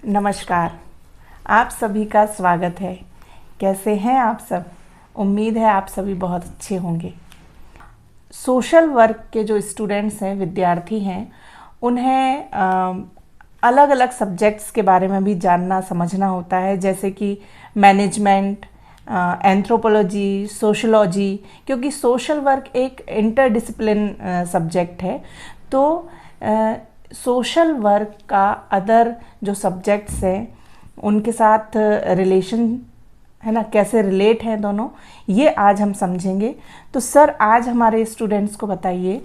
नमस्कार। आप सभी का स्वागत है। कैसे हैं आप सब? उम्मीद है आप सभी बहुत अच्छे होंगे। सोशल वर्क के जो स्टूडेंट्स हैं, विद्यार्थी हैं, उन्हें अलग अलग सब्जेक्ट्स के बारे में भी जानना समझना होता है, जैसे कि मैनेजमेंट, एंथ्रोपोलॉजी, सोशलॉजी, क्योंकि सोशल वर्क एक इंटरडिसिप्लिन सब्जेक्ट है। तो सोशल वर्क का अदर जो सब्जेक्ट्स हैं उनके साथ रिलेशन है ना, कैसे रिलेट हैं दोनों, ये आज हम समझेंगे। तो सर, आज हमारे स्टूडेंट्स को बताइए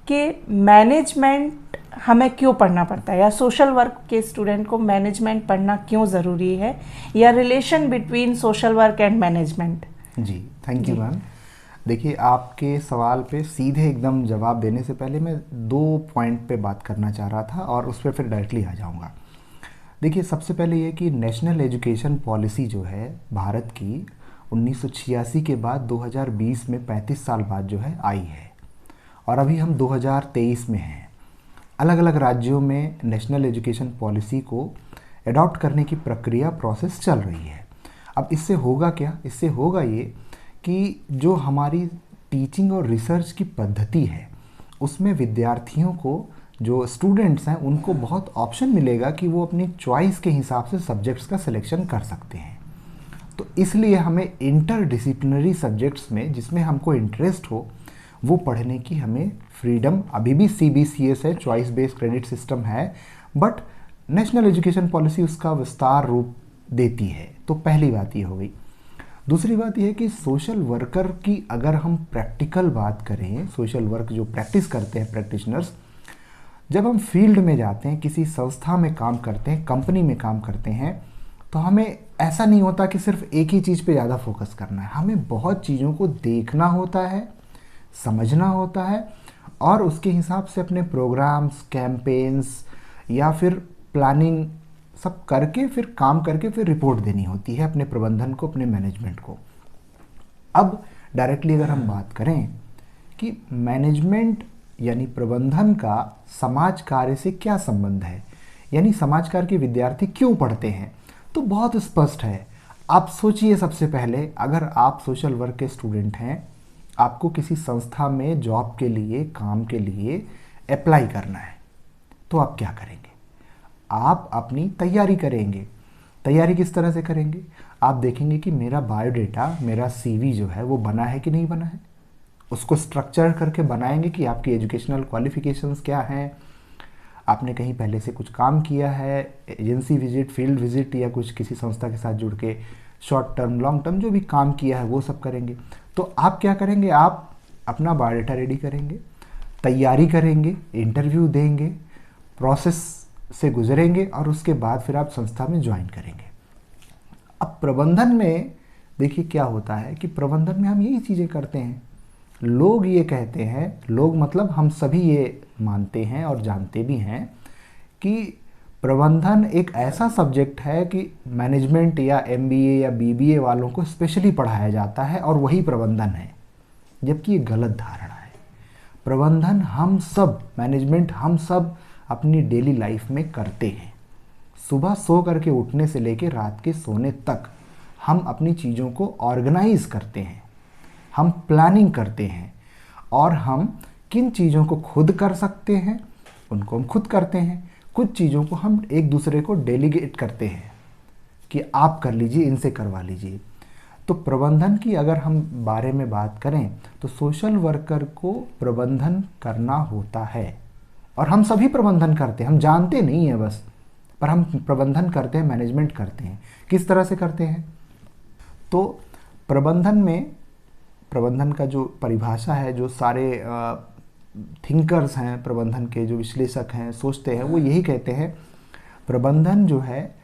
कि मैनेजमेंट हमें क्यों पढ़ना पड़ता है, या सोशल वर्क के स्टूडेंट को मैनेजमेंट पढ़ना क्यों ज़रूरी है, या relation between social work and management. जी, थैंक यू मैम। देखिए, आपके सवाल पे सीधे एकदम जवाब देने से पहले मैं 2 पॉइंट पे बात करना चाह रहा था और उस पर फिर डायरेक्टली आ जाऊंगा। देखिए, सबसे पहले ये कि नेशनल एजुकेशन पॉलिसी जो है भारत की 1986 के बाद 2020 में 35 साल बाद जो है आई है, और अभी हम 2023 में हैं। अलग अलग राज्यों में नेशनल एजुकेशन पॉलिसी को अडॉप्ट करने की प्रक्रिया प्रोसेस चल रही है। अब इससे होगा क्या? इससे होगा ये कि जो हमारी टीचिंग और रिसर्च की पद्धति है उसमें विद्यार्थियों को, जो स्टूडेंट्स हैं, उनको बहुत ऑप्शन मिलेगा कि वो अपनी चॉइस के हिसाब से सब्जेक्ट्स का सिलेक्शन कर सकते हैं। तो इसलिए हमें इंटरडिसिप्लिनरी सब्जेक्ट्स में जिसमें हमको इंटरेस्ट हो वो पढ़ने की हमें फ्रीडम, अभी भी CBCS है, चॉइस बेस्ड क्रेडिट सिस्टम है, बट नेशनल एजुकेशन पॉलिसी उसका विस्तार रूप देती है। तो पहली बात ये हो गई। दूसरी बात यह है कि सोशल वर्कर की अगर हम प्रैक्टिकल बात करें, सोशल वर्क जो प्रैक्टिस करते हैं प्रैक्टिशनर्स, जब हम फील्ड में जाते हैं, किसी संस्था में काम करते हैं, कंपनी में काम करते हैं, तो हमें ऐसा नहीं होता कि सिर्फ एक ही चीज़ पे ज़्यादा फोकस करना है। हमें बहुत चीज़ों को देखना होता है, समझना होता है, और उसके हिसाब से अपने प्रोग्राम्स, कैंपेन्स या फिर प्लानिंग सब करके, फिर काम करके, फिर रिपोर्ट देनी होती है अपने प्रबंधन को, अपने मैनेजमेंट को। अब डायरेक्टली अगर हम बात करें कि मैनेजमेंट यानी प्रबंधन का समाज कार्य से क्या संबंध है, यानी समाज कार्य के विद्यार्थी क्यों पढ़ते हैं, तो बहुत स्पष्ट है। आप सोचिए, सबसे पहले अगर आप सोशल वर्क के स्टूडेंट हैं, आपको किसी संस्था में जॉब के लिए, काम के लिए अप्लाई करना है, तो आप क्या करेंगे? आप अपनी तैयारी करेंगे। तैयारी किस तरह से करेंगे? आप देखेंगे कि मेरा बायोडेटा, मेरा CV जो है वो बना है कि नहीं बना है। उसको स्ट्रक्चर करके बनाएंगे कि आपकी एजुकेशनल क्वालिफिकेशंस क्या हैं, आपने कहीं पहले से कुछ काम किया है, एजेंसी विजिट, फील्ड विजिट, या कुछ किसी संस्था के साथ जुड़ के शॉर्ट टर्म, लॉन्ग टर्म जो भी काम किया है वो सब करेंगे। तो आप क्या करेंगे? आप अपना बायोडेटा रेडी करेंगे, तैयारी करेंगे, इंटरव्यू देंगे, प्रोसेस से गुजरेंगे, और उसके बाद फिर आप संस्था में ज्वाइन करेंगे। अब प्रबंधन में देखिए क्या होता है कि प्रबंधन में हम यही चीज़ें करते हैं। लोग ये कहते हैं, लोग मतलब हम सभी ये मानते हैं और जानते भी हैं कि प्रबंधन एक ऐसा सब्जेक्ट है कि मैनेजमेंट या MBA या BBA वालों को स्पेशली पढ़ाया जाता है और वही प्रबंधन है, जबकि ये गलत धारणा है। प्रबंधन हम सब, मैनेजमेंट हम सब अपनी डेली लाइफ में करते हैं। सुबह सो करके उठने से लेकर रात के सोने तक हम अपनी चीज़ों को ऑर्गेनाइज करते हैं, हम प्लानिंग करते हैं, और हम किन चीज़ों को खुद कर सकते हैं उनको हम खुद करते हैं। कुछ चीज़ों को हम एक दूसरे को डेलीगेट करते हैं कि आप कर लीजिए, इनसे करवा लीजिए। तो प्रबंधन की अगर हम बारे में बात करें तो सोशल वर्कर को प्रबंधन करना होता है, और हम सभी प्रबंधन करते हैं, हम जानते नहीं हैं बस, पर हम प्रबंधन करते हैं, मैनेजमेंट करते हैं। किस तरह से करते हैं? तो प्रबंधन में, प्रबंधन का जो परिभाषा है, जो सारे थिंकर्स हैं प्रबंधन के, जो विश्लेषक हैं, सोचते हैं, वो यही कहते हैं, प्रबंधन जो है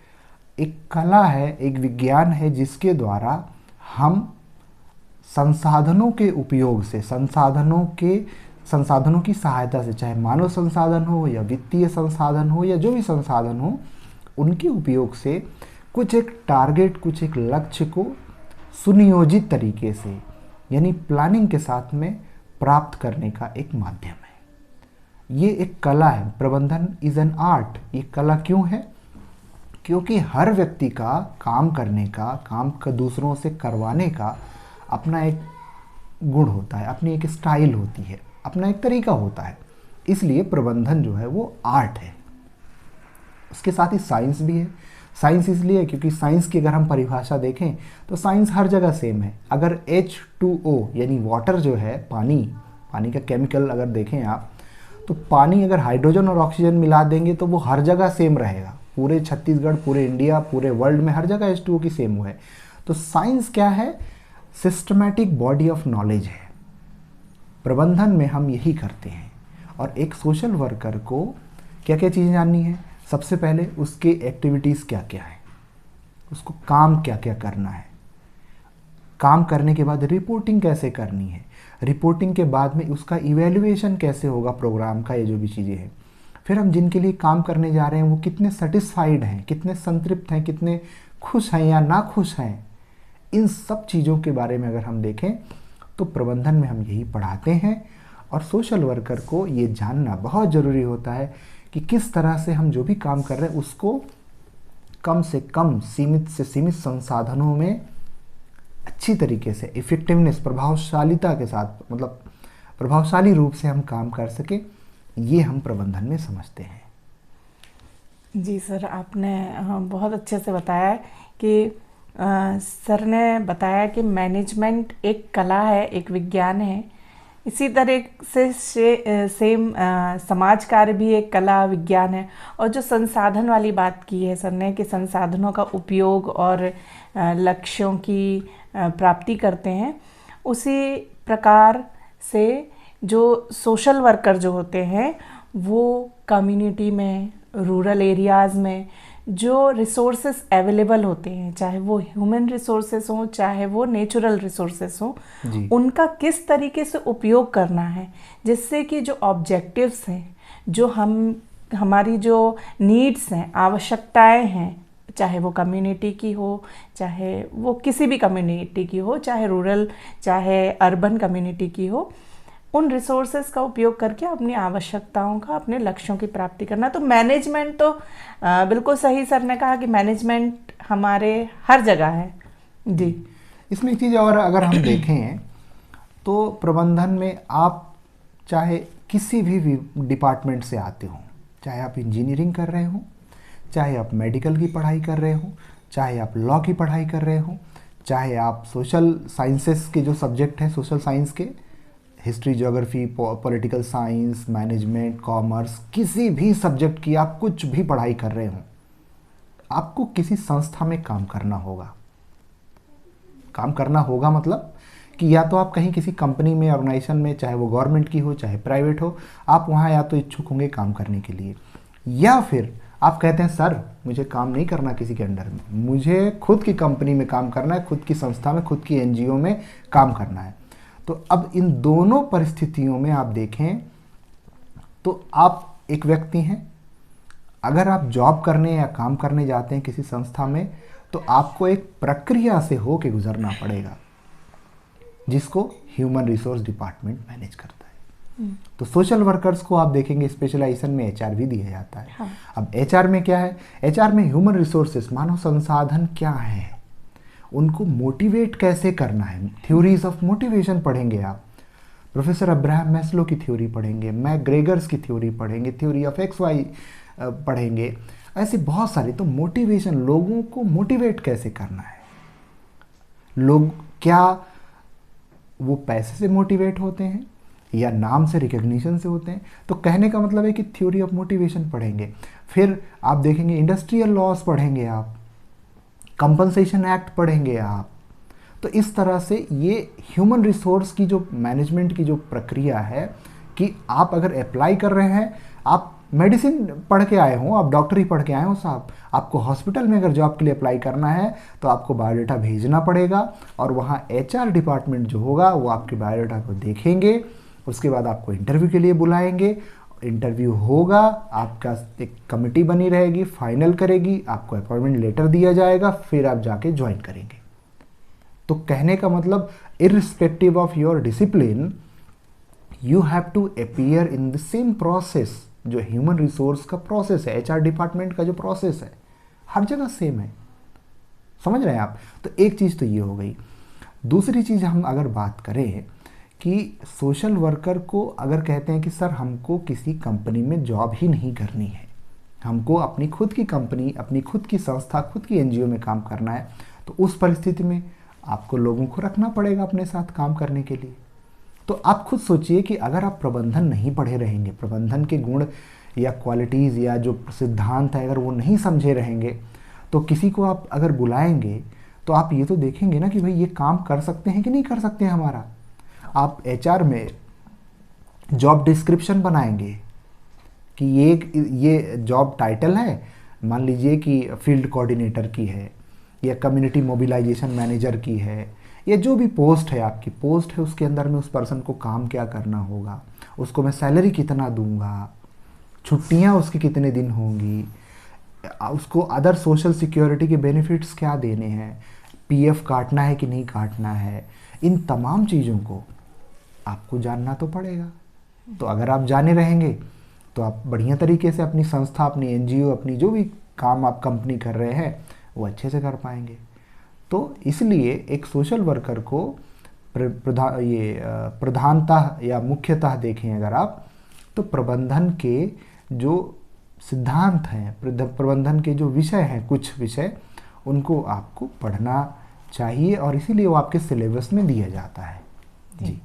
एक कला है, एक विज्ञान है, जिसके द्वारा हम संसाधनों के उपयोग से, संसाधनों की सहायता से, चाहे मानव संसाधन हो या वित्तीय संसाधन हो या जो भी संसाधन हो, उनके उपयोग से कुछ एक टारगेट, कुछ एक लक्ष्य को सुनियोजित तरीके से, यानी प्लानिंग के साथ में प्राप्त करने का एक माध्यम है। ये एक कला है। प्रबंधन इज़ एन आर्ट। ये कला क्यों है? क्योंकि हर व्यक्ति का काम करने का, काम का दूसरों से करवाने का अपना एक गुण होता है, अपनी एक स्टाइल होती है, अपना एक तरीका होता है। इसलिए प्रबंधन जो है वो आर्ट है, उसके साथ ही साइंस भी है। साइंस इसलिए क्योंकि साइंस की अगर हम परिभाषा देखें तो साइंस हर जगह सेम है। अगर H2O यानी वाटर जो है, पानी का केमिकल अगर देखें आप, तो पानी अगर हाइड्रोजन और ऑक्सीजन मिला देंगे तो वो हर जगह सेम रहेगा। पूरे छत्तीसगढ़, पूरे इंडिया, पूरे वर्ल्ड में हर जगह H2O की सेम है। तो साइंस क्या है? सिस्टमैटिक बॉडी ऑफ नॉलेज है। प्रबंधन में हम यही करते हैं। और एक सोशल वर्कर को क्या क्या चीज़ें जाननी है? सबसे पहले उसके एक्टिविटीज़ क्या क्या है, उसको काम क्या क्या करना है, काम करने के बाद रिपोर्टिंग कैसे करनी है, रिपोर्टिंग के बाद में उसका इवैल्यूएशन कैसे होगा प्रोग्राम का, ये जो भी चीज़ें हैं। फिर हम जिनके लिए काम करने जा रहे हैं वो कितने सेटिस्फाइड हैं, कितने संतृप्त हैं, कितने खुश हैं या ना खुश हैं। इन सब चीज़ों के बारे में अगर हम देखें तो प्रबंधन में हम यही पढ़ाते हैं। और सोशल वर्कर को ये जानना बहुत ज़रूरी होता है कि किस तरह से हम जो भी काम कर रहे हैं उसको कम से कम, सीमित से सीमित संसाधनों में अच्छी तरीके से, इफ़ेक्टिवनेस, प्रभावशालिता के साथ, मतलब प्रभावशाली रूप से हम काम कर सके। ये हम प्रबंधन में समझते हैं। जी सर, आपने बहुत अच्छे से बताया कि सर ने बताया कि मैनेजमेंट एक कला है, एक विज्ञान है। इसी तरह से सेम समाज कार्य भी एक कला विज्ञान है। और जो संसाधन वाली बात की है सर ने कि संसाधनों का उपयोग और लक्ष्यों की प्राप्ति करते हैं, उसी प्रकार से जो सोशल वर्कर जो होते हैं वो कम्युनिटी में, रूरल एरियाज़ में जो रिसोर्सेस अवेलेबल होते हैं, चाहे वो ह्यूमन रिसोर्सेस हों, चाहे वो नेचुरल रिसोर्सेस हों, उनका किस तरीके से उपयोग करना है, जिससे कि जो ऑब्जेक्टिव्स हैं, जो हमारी जो नीड्स हैं, आवश्यकताएं हैं, चाहे वो कम्युनिटी की हो, चाहे वो किसी भी कम्युनिटी की हो, चाहे रूरल चाहे अर्बन कम्युनिटी की हो, उन रिसोर्सेज का उपयोग करके अपनी आवश्यकताओं का, अपने लक्ष्यों की प्राप्ति करना। तो मैनेजमेंट तो बिल्कुल सही सर ने कहा कि मैनेजमेंट हमारे हर जगह है। जी, इसमें एक चीज़ और अगर हम देखें तो प्रबंधन में आप चाहे किसी भी डिपार्टमेंट से आते हो, चाहे आप इंजीनियरिंग कर रहे हो, चाहे आप मेडिकल की पढ़ाई कर रहे हो, चाहे आप लॉ की पढ़ाई कर रहे हो, चाहे आप सोशल साइंसेस के जो सब्जेक्ट हैं, सोशल साइंस के, history, geography, political science, management, commerce, किसी भी सब्जेक्ट की आप कुछ भी पढ़ाई कर रहे हो, आपको किसी संस्था में काम करना होगा। काम करना होगा मतलब कि या तो आप कहीं किसी कंपनी में, ऑर्गेनाइजेशन में, चाहे वो गवर्नमेंट की हो चाहे प्राइवेट हो, आप वहाँ या तो इच्छुक होंगे काम करने के लिए, या फिर आप कहते हैं सर मुझे काम नहीं करना किसी के अंडर में, मुझे खुद की कंपनी में काम करना है, खुद की संस्था में, खुद की एनजीओ में काम करना है। तो अब इन दोनों परिस्थितियों में आप देखें तो आप एक व्यक्ति हैं, अगर आप जॉब करने या काम करने जाते हैं किसी संस्था में तो आपको एक प्रक्रिया से होके गुजरना पड़ेगा जिसको ह्यूमन रिसोर्स डिपार्टमेंट मैनेज करता है। तो सोशल वर्कर्स को आप देखेंगे स्पेशलाइजेशन में एचआर भी दिया जाता है। हाँ। अब एचआर में क्या है? एचआर में ह्यूमन रिसोर्सेस, मानव संसाधन क्या है, उनको मोटिवेट कैसे करना है, थ्योरीज ऑफ मोटिवेशन पढ़ेंगे आप, प्रोफेसर अब्राहम मैस्लो की थ्योरी पढ़ेंगे, मैकग्रेगर्स की थ्योरी पढ़ेंगे, थ्योरी ऑफ एक्स वाई पढ़ेंगे, ऐसे बहुत सारी। तो मोटिवेशन, लोगों को मोटिवेट कैसे करना है, लोग क्या वो पैसे से मोटिवेट होते हैं या नाम से, रिकग्निशन से होते हैं। तो कहने का मतलब है कि थ्योरी ऑफ मोटिवेशन पढ़ेंगे। फिर आप देखेंगे इंडस्ट्रियल लॉज पढ़ेंगे आप, कंपनसेशन एक्ट पढ़ेंगे आप। तो इस तरह से ये ह्यूमन रिसोर्स की जो मैनेजमेंट की जो प्रक्रिया है कि आप अगर अप्लाई कर रहे हैं, आप मेडिसिन पढ़ के आए हों, आप डॉक्टरी पढ़ के आए हों साहब, आपको हॉस्पिटल में अगर जॉब के लिए अप्लाई करना है तो आपको बायोडाटा भेजना पड़ेगा और वहाँ एचआर डिपार्टमेंट जो होगा वो आपके बायोडाटा को देखेंगे, उसके बाद आपको इंटरव्यू के लिए बुलाएंगे, इंटरव्यू होगा, आपका एक कमेटी बनी रहेगी, फाइनल करेगी, आपको अपॉइंटमेंट लेटर दिया जाएगा, फिर आप जाके ज्वाइन करेंगे। तो कहने का मतलब irrespective of your discipline you have to appear in the same process जो ह्यूमन रिसोर्स का प्रोसेस है, एचआर डिपार्टमेंट का जो प्रोसेस है, हर जगह सेम है। समझ रहे हैं आप? तो एक चीज़ तो ये हो गई। दूसरी चीज़ हम अगर बात करें कि सोशल वर्कर को अगर कहते हैं कि सर हमको किसी कंपनी में जॉब ही नहीं करनी है, हमको अपनी खुद की कंपनी, अपनी खुद की संस्था, खुद की एनजीओ में काम करना है, तो उस परिस्थिति में आपको लोगों को रखना पड़ेगा अपने साथ काम करने के लिए। तो आप खुद सोचिए कि अगर आप प्रबंधन नहीं पढ़े रहेंगे, प्रबंधन के गुण या क्वालिटीज़ या जो सिद्धांत है अगर वो नहीं समझे रहेंगे, तो किसी को आप अगर बुलाएंगे तो आप ये तो देखेंगे ना कि भाई ये काम कर सकते हैं कि नहीं कर सकते हैं हमारा। आप एचआर में जॉब डिस्क्रिप्शन बनाएंगे कि ये जॉब टाइटल है, मान लीजिए कि फील्ड कोऑर्डिनेटर की है या कम्युनिटी मोबिलाइजेशन मैनेजर की है, या जो भी पोस्ट है आपकी पोस्ट है, उसके अंदर में उस पर्सन को काम क्या करना होगा, उसको मैं सैलरी कितना दूंगा, छुट्टियां उसकी कितने दिन होंगी, उसको अदर सोशल सिक्योरिटी के बेनिफिट्स क्या देने हैं, पीएफ काटना है कि नहीं काटना है, इन तमाम चीज़ों को आपको जानना तो पड़ेगा। तो अगर आप जाने रहेंगे तो आप बढ़िया तरीके से अपनी संस्था, अपनी एनजीओ, अपनी जो भी काम आप कंपनी कर रहे हैं वो अच्छे से कर पाएंगे। तो इसलिए एक सोशल वर्कर को प्रधानतः या मुख्यतः देखें अगर आप, तो प्रबंधन के जो सिद्धांत हैं, प्रबंधन के जो विषय हैं, कुछ विषय, उनको आपको पढ़ना चाहिए और इसीलिए वो आपके सिलेबस में दिया जाता है। जी।